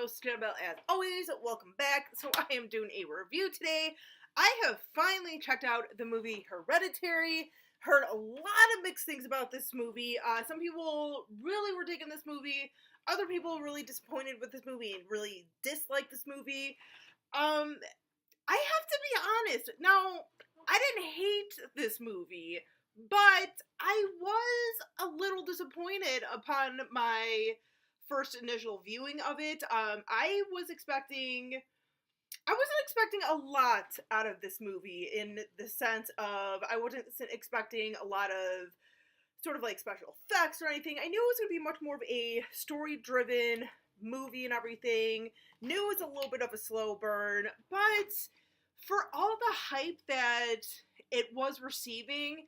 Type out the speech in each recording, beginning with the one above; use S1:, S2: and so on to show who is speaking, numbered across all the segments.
S1: most Annabelle as always. Welcome back. So I am doing a review today. I have finally checked out the movie Hereditary. Heard a lot of mixed things about this movie. Some people really were digging this movie. Other people were really disappointed with this movie and really disliked this movie. I have to be honest. Now, I didn't hate this movie, but I was a little disappointed upon my first initial viewing of it. I wasn't expecting a lot out of this movie in the sense of I wasn't expecting a lot of sort of like special effects or anything. I knew it was going to be much more of a story-driven movie and everything. Knew it was a little bit of a slow burn, but for all the hype that it was receiving,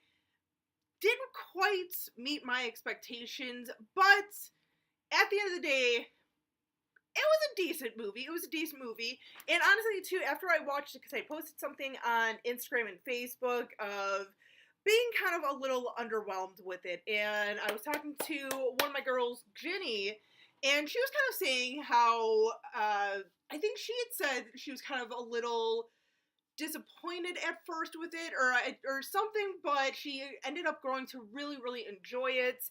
S1: didn't quite meet my expectations, but at the end of the day, it was a decent movie. It was a decent movie. And honestly, too, after I watched it, because I posted something on Instagram and Facebook of being kind of a little underwhelmed with it. And I was talking to one of my girls, Ginny, and she was kind of saying how, I think she had said she was kind of a little disappointed at first with it, or something, but she ended up growing to really, really enjoy it.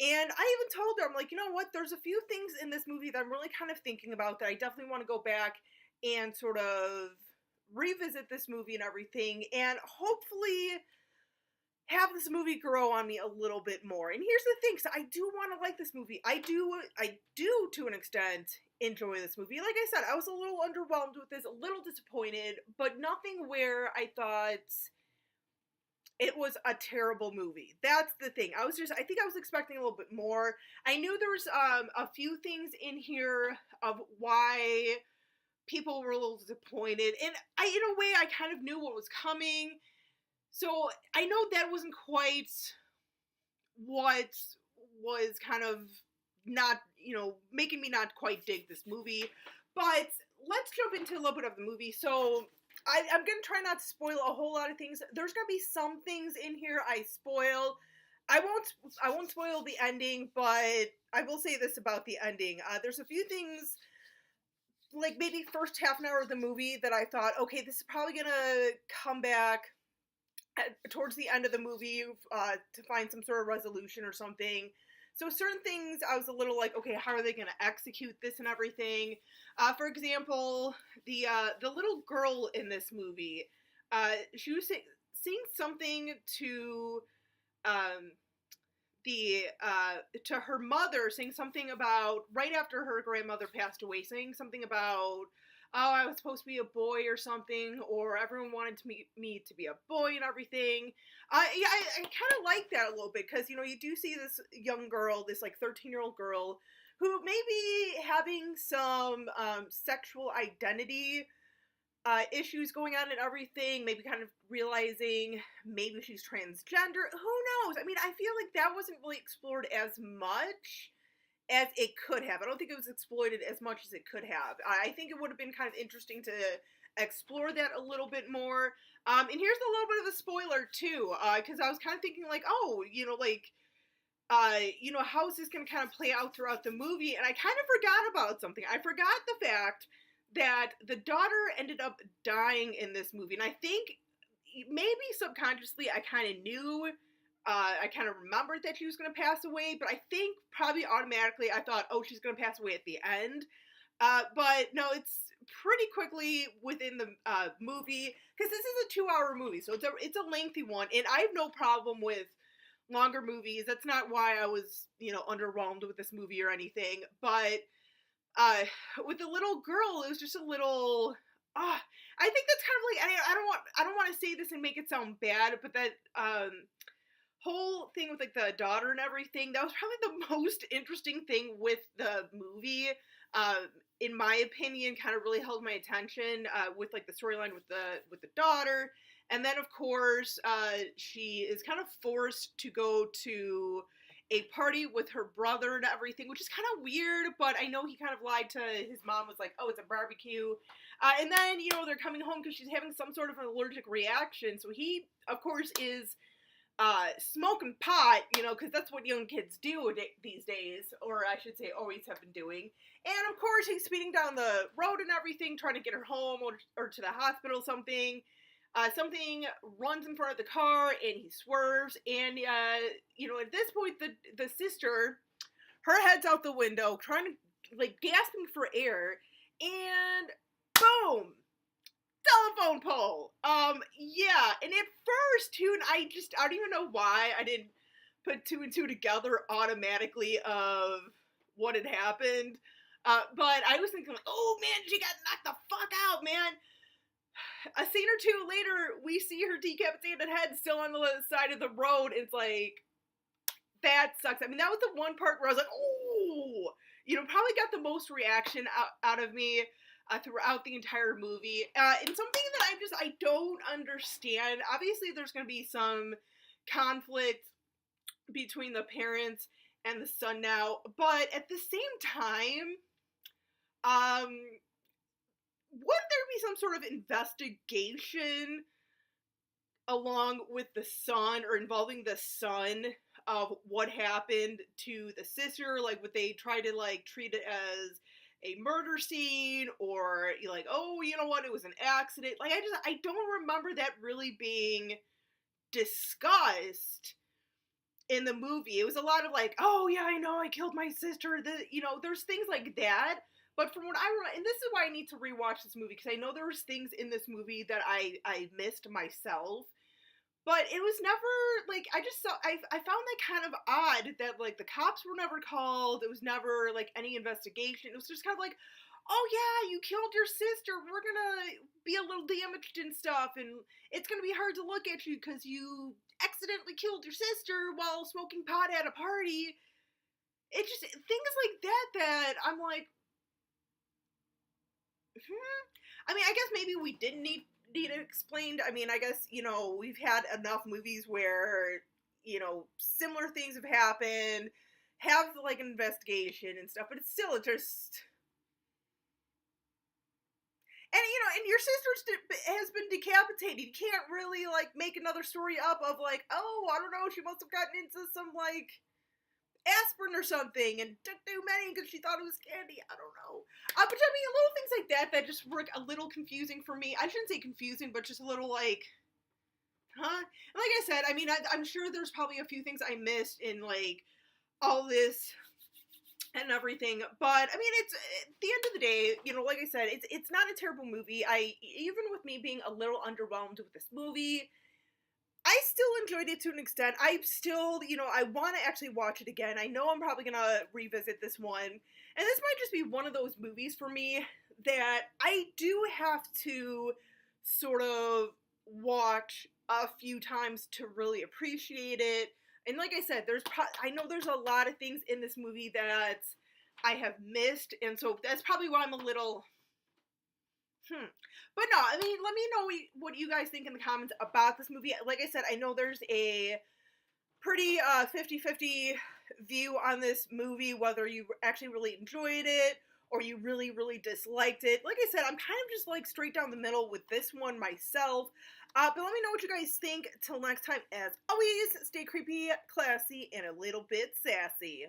S1: And I even told her, I'm like, you know what, there's a few things in this movie that I'm really kind of thinking about that I definitely want to go back and sort of revisit this movie and everything, and hopefully have this movie grow on me a little bit more. And here's the thing, so I do want to like this movie. I do to an extent enjoy this movie. Like I said, I was a little underwhelmed with this, a little disappointed, but nothing where I thought it was a terrible movie. That's the thing. I think I was expecting a little bit more. I knew there was a few things in here of why people were a little disappointed. And in a way, I kind of knew what was coming. So I know that wasn't quite what was kind of not, making me not quite dig this movie. But let's jump into a little bit of the movie. So I'm going to try not to spoil a whole lot of things. There's going to be some things in here I spoil. I won't spoil the ending, but I will say this about the ending. There's a few things, like maybe first half an hour of the movie, that I thought, okay, this is probably going to come back towards the end of the movie to find some sort of resolution or something. So certain things I was a little like, okay, how are they going to execute this and everything? For example, the little girl in this movie, she was saying something to to her mother, saying something about right after her grandmother passed away, saying something about, oh, I was supposed to be a boy or something, or everyone wanted me to be a boy and everything. I kind of like that a little bit, because, you do see this young girl, this, 13-year-old girl, who may be having some sexual identity issues going on and everything, maybe kind of realizing maybe she's transgender. Who knows? I mean, I feel like that wasn't really explored as much as it could have. I don't think it was exploited as much as it could have. I think it would have been kind of interesting to explore that a little bit more. And here's a little bit of a spoiler too, because I was kind of thinking like, oh, how is this going to kind of play out throughout the movie? And I kind of forgot about something. I forgot the fact that the daughter ended up dying in this movie. And I think maybe subconsciously I kind of knew, I kind of remembered that she was going to pass away, but I think probably automatically I thought, oh, she's going to pass away at the end. But no, it's pretty quickly within the movie, because this is a 2-hour movie, so it's a lengthy one, and I have no problem with longer movies. That's not why I was, underwhelmed with this movie or anything, but with the little girl, it was just a little, I think that's kind of like, I don't want to say this and make it sound bad, but that, whole thing with the daughter and everything, that was probably the most interesting thing with the movie, in my opinion. Kind of really held my attention, with the storyline with the daughter. And then of course she is kind of forced to go to a party with her brother and everything, which is kind of weird, but I know he kind of lied to his mom, was like, oh, it's a barbecue, and then they're coming home because she's having some sort of an allergic reaction, so he of course is smoking pot, you know, because that's what young kids do these days, or I should say always have been doing. And of course, he's speeding down the road and everything, trying to get her home or to the hospital, something. Something runs in front of the car and he swerves. And, you know, at this point, the sister, her head's out the window, trying to, like, gasping for air. And boom! Telephone pole. Yeah, and at first, too, and I don't even know why I didn't put two and two together automatically of what had happened. But I was thinking, like, oh man, she got knocked the fuck out, man. A scene or two later, we see her decapitated head still on the side of the road. It's like, that sucks. I mean, that was the one part where I was like, oh, you know, probably got the most reaction out of me throughout the entire movie. And something that I don't understand. Obviously, there's going to be some conflict between the parents and the son now, but at the same time, wouldn't there be some sort of investigation along with the son, or involving the son, of what happened to the sister? Like, would they try to, like, treat it as a murder scene, or like, oh, you know what, it was an accident? Like, I don't remember that really being discussed in the movie. It was a lot of like, oh yeah, I know I killed my sister. You know, there's things like that. But from what I remember, and this is why I need to rewatch this movie, because I know there was things in this movie that I missed myself. But it was never, like, I found that kind of odd that, like, the cops were never called. It was never, like, any investigation. It was just kind of like, oh yeah, you killed your sister. We're gonna be a little damaged and stuff, and it's gonna be hard to look at you because you accidentally killed your sister while smoking pot at a party. It just, things like that I'm like, I mean, I guess maybe we didn't need it explained. I mean, I guess, you know, we've had enough movies where, you know, similar things have happened, have, like, an investigation and stuff, but it's still just... And, you know, and your sister has been decapitated. You can't really, like, make another story up of, like, oh, I don't know, she must have gotten into some, like, aspirin or something and took too many because she thought it was candy. I don't know. But I mean, little things like that just work a little confusing for me. I shouldn't say confusing, but just a little like, huh? And like I said, I mean, I'm sure there's probably a few things I missed in, like, all this and everything. But I mean, it's, at the end of the day, you know, like I said, it's not a terrible movie. Even with me being a little underwhelmed with this movie, I still enjoyed it to an extent. I still, you know, I want to actually watch it again. I know I'm probably going to revisit this one. And this might just be one of those movies for me that I do have to sort of watch a few times to really appreciate it. And like I said, I know there's a lot of things in this movie that I have missed. And so that's probably why I'm a little... But no, I mean, let me know what you guys think in the comments about this movie. Like I said, I know there's a pretty 50-50 view on this movie, whether you actually really enjoyed it or you really, really disliked it. Like I said, I'm kind of just, like, straight down the middle with this one myself. But let me know what you guys think. Till next time, as always, stay creepy, classy, and a little bit sassy.